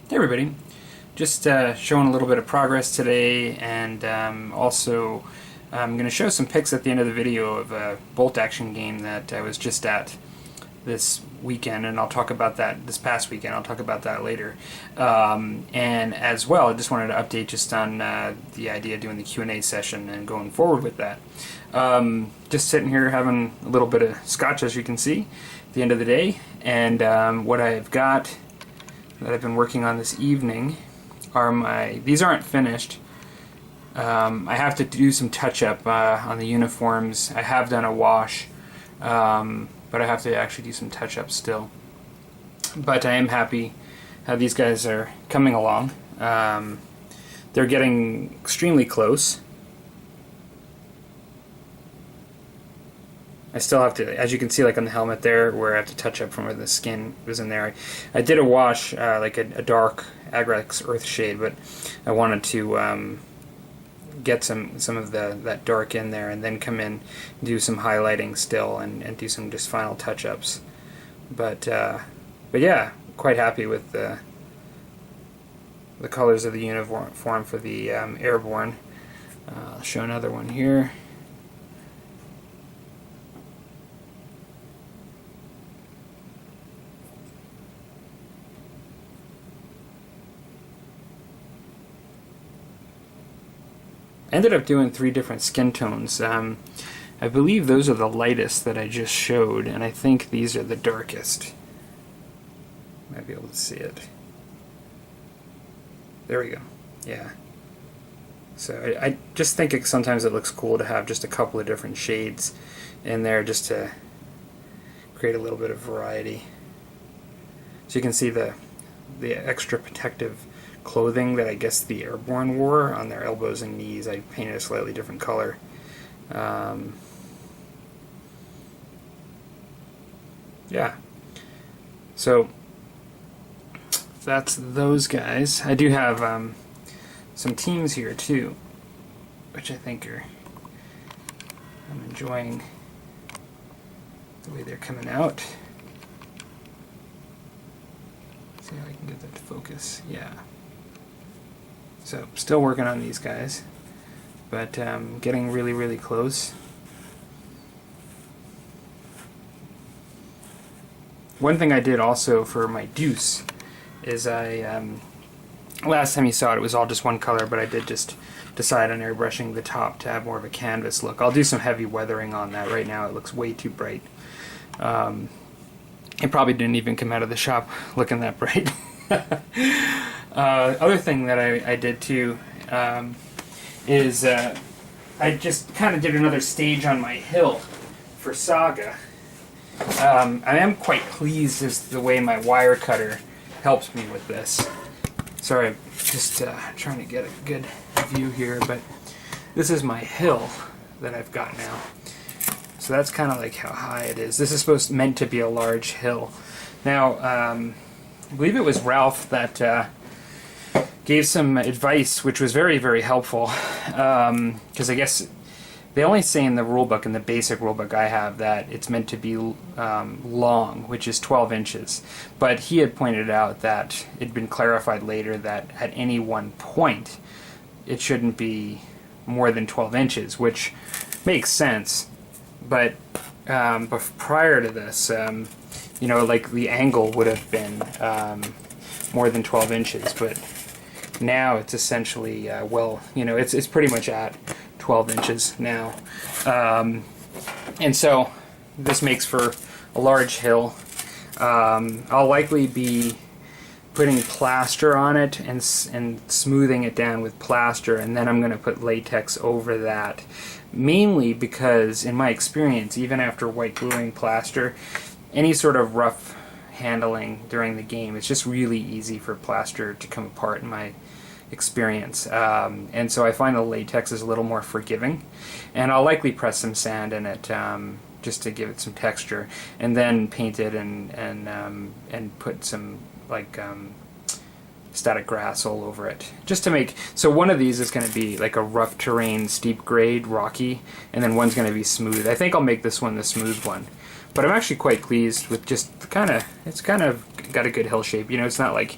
Hey everybody, just showing a little bit of progress today, and also I'm going to show some pics at the end of the video of a bolt action game that I was just at this weekend, and I'll talk about that this past weekend. I'll talk about that later. And as well, I just wanted to update just on the idea of doing the Q&A session and going forward with that. Just sitting here having a little bit of scotch, as you can see, at the end of the day, and what I've got that I've been working on this evening are these aren't finished. I have to do some touch-up on the uniforms. I have done a wash, but I have to actually do some touch-up still. But I am happy how these guys are coming along. They're getting extremely close. I still have to, as you can see, like on the helmet there, where I have to touch up from where the skin was in there. I did a wash, like a dark Agrex Earth Shade, but I wanted to get some of that dark in there, and then come in, do some highlighting still, and do some just final touch-ups. But yeah, quite happy with the colors of the uniform for the Airborne. I'll show another one here. I ended up doing 3 different skin tones. I believe those are the lightest that I just showed, and I think these are the darkest. Might be able to see it. There we go. Yeah. So I just think sometimes it looks cool to have just a couple of different shades in there, just to create a little bit of variety. So you can see the extra protective clothing that I guess the Airborne wore on their elbows and knees. I painted a slightly different color. Yeah. So that's those guys. I do have some teams here too, which I think I'm enjoying the way they're coming out. See how I can get that to focus. Yeah. So, still working on these guys, but getting really, really close. One thing I did also for my deuce is last time you saw it was all just one color, but I did just decide on airbrushing the top to have more of a canvas look. I'll do some heavy weathering on that. Right now it looks way too bright. It probably didn't even come out of the shop looking that bright. Other thing that I did too is I just kind of did another stage on my hill for Saga. I am quite pleased as the way my wire cutter helps me with this. Sorry, I'm just trying to get a good view here, but this is my hill that I've got now. So that's kind of like how high it is. This is meant to be a large hill. Now, I believe it was Ralph that gave some advice, which was very, very helpful, because I guess they only say in the rulebook, in the basic rulebook I have, that it's meant to be long, which is 12 inches. But he had pointed out that it had been clarified later that at any one point it shouldn't be more than 12 inches, which makes sense. But prior to this, you know, like the angle would have been more than 12 inches, but now it's essentially, well, you know, it's pretty much at 12 inches now. And so this makes for a large hill. I'll likely be putting plaster on it and smoothing it down with plaster, and then I'm going to put latex over that. Mainly because, in my experience, even after white gluing plaster, any sort of rough handling during the game, it's just really easy for plaster to come apart in my experience. And so I find the latex is a little more forgiving, and I'll likely press some sand in it just to give it some texture, and then paint it and put some like static grass all over it, just to make, so one of these is going to be like a rough terrain, steep grade, rocky, and then one's going to be smooth. I think I'll make this one the smooth one. But I'm actually quite pleased with just it's kind of got a good hill shape. You know, it's not like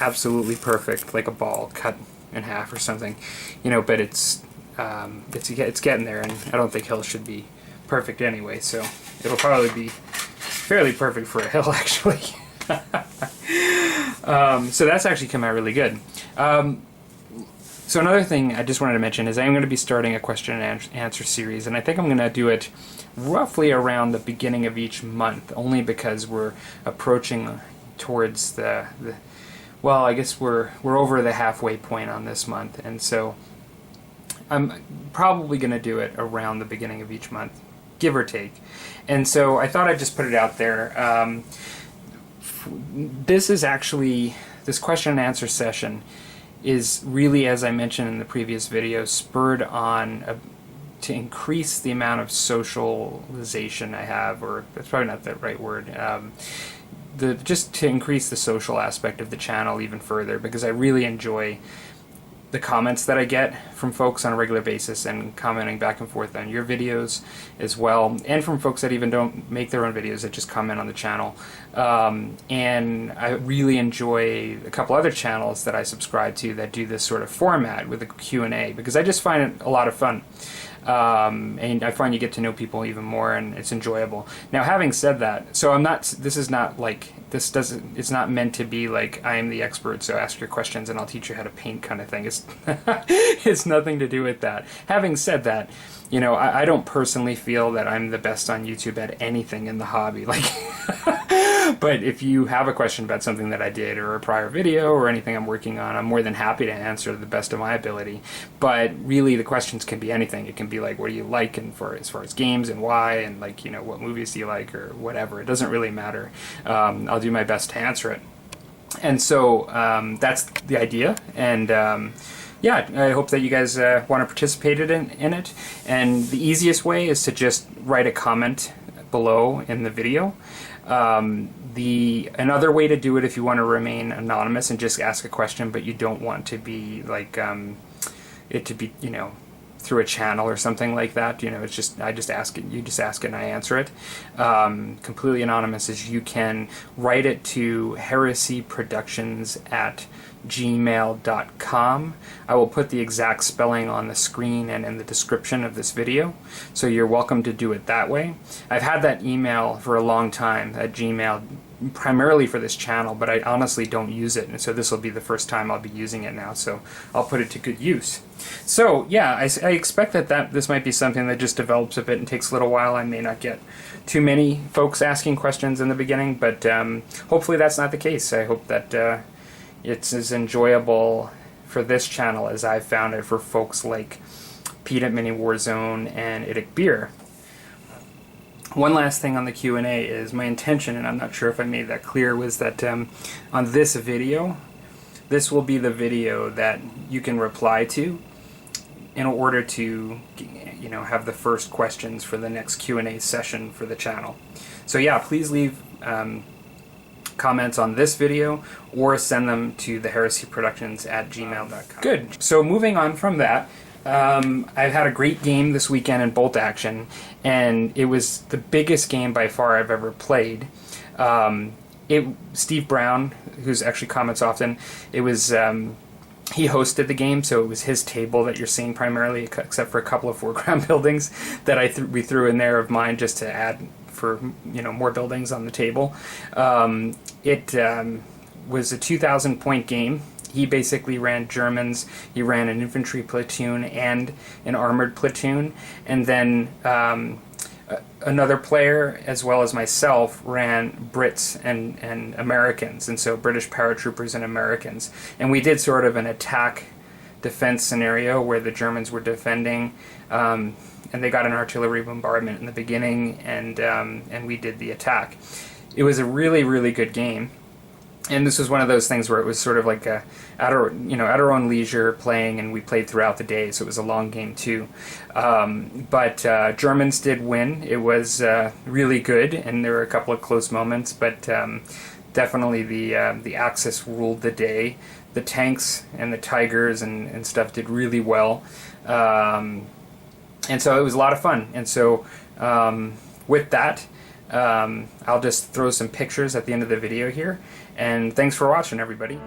absolutely perfect, like a ball cut in half or something, you know. But it's getting there, and I don't think hills should be perfect anyway. So it'll probably be fairly perfect for a hill, actually. So that's actually come out really good. So another thing I just wanted to mention is I'm going to be starting a question and answer series, and I think I'm going to do it roughly around the beginning of each month, only because we're approaching towards well, I guess we're over the halfway point on this month, and so I'm probably going to do it around the beginning of each month, give or take. And so I thought I'd just put it out there. This question and answer session is really, as I mentioned in the previous video, spurred on to increase the amount of socialization I have, or that's probably not the right word, just to increase the social aspect of the channel even further, because I really enjoy the comments that I get from folks on a regular basis, and commenting back and forth on your videos as well, and from folks that even don't make their own videos, that just comment on the channel. And I really enjoy a couple other channels that I subscribe to that do this sort of format with a Q&A, because I just find it a lot of fun. And I find you get to know people even more, and it's enjoyable. Now, having said that, so it's not meant to be like I am the expert, so ask your questions and I'll teach you how to paint kind of thing. It's nothing to do with that. Having said that, you know, I don't personally feel that I'm the best on YouTube at anything in the hobby. Like, but if you have a question about something that I did, or a prior video, or anything I'm working on, I'm more than happy to answer to the best of my ability. But really, the questions can be anything. It can be like, what do you like, and as far as games, and why, and like, you know, what movies do you like, or whatever. It doesn't really matter. I'll do my best to answer it. And so that's the idea. And yeah, I hope that you guys want to participate in it. And the easiest way is to just write a comment below in the video. Another way to do it, if you want to remain anonymous and just ask a question, but you don't want to be like it to be, you know, through a channel or something like that, you know, it's just, I just ask it, you just ask it and I answer it. Completely anonymous, as you can write it to heresyproductions@gmail.com. I will put the exact spelling on the screen and in the description of this video, so you're welcome to do it that way. I've had that email for a long time, at Gmail, primarily for this channel, but I honestly don't use it, and so this will be the first time I'll be using it now, so I'll put it to good use. So yeah, I expect that this might be something that just develops a bit and takes a little while. I may not get too many folks asking questions in the beginning, but hopefully that's not the case. I hope that it's as enjoyable for this channel as I've found it for folks like Pete at Mini Warzone and Idic Beer. One last thing on the Q&A is my intention, and I'm not sure if I made that clear, was that on this video, this will be the video that you can reply to in order to, you know, have the first questions for the next Q&A session for the channel. So yeah, please leave comments on this video, or send them to the heresyproductions@gmail.com. Good. So moving on from that, I've had a great game this weekend in Bolt Action, and it was the biggest game by far I've ever played. Steve Brown, who's actually comments often, it was he hosted the game, so it was his table that you're seeing primarily, except for a couple of foreground buildings that we threw in there of mine just to add for, you know, more buildings on the table. It was a 2,000 point game. He basically ran Germans, he ran an infantry platoon and an armored platoon, and then another player, as well as myself, ran Brits and Americans, and so British paratroopers and Americans. And we did sort of an attack-defense scenario where the Germans were defending, and they got an artillery bombardment in the beginning, and we did the attack. It was a really, really good game. And this was one of those things where it was sort of like at our own leisure playing, and we played throughout the day, so it was a long game too. But Germans did win. It was really good, and there were a couple of close moments, but definitely the Axis ruled the day. The tanks and the Tigers and stuff did really well, and so it was a lot of fun. And so with that, I'll just throw some pictures at the end of the video here. And thanks for watching, everybody.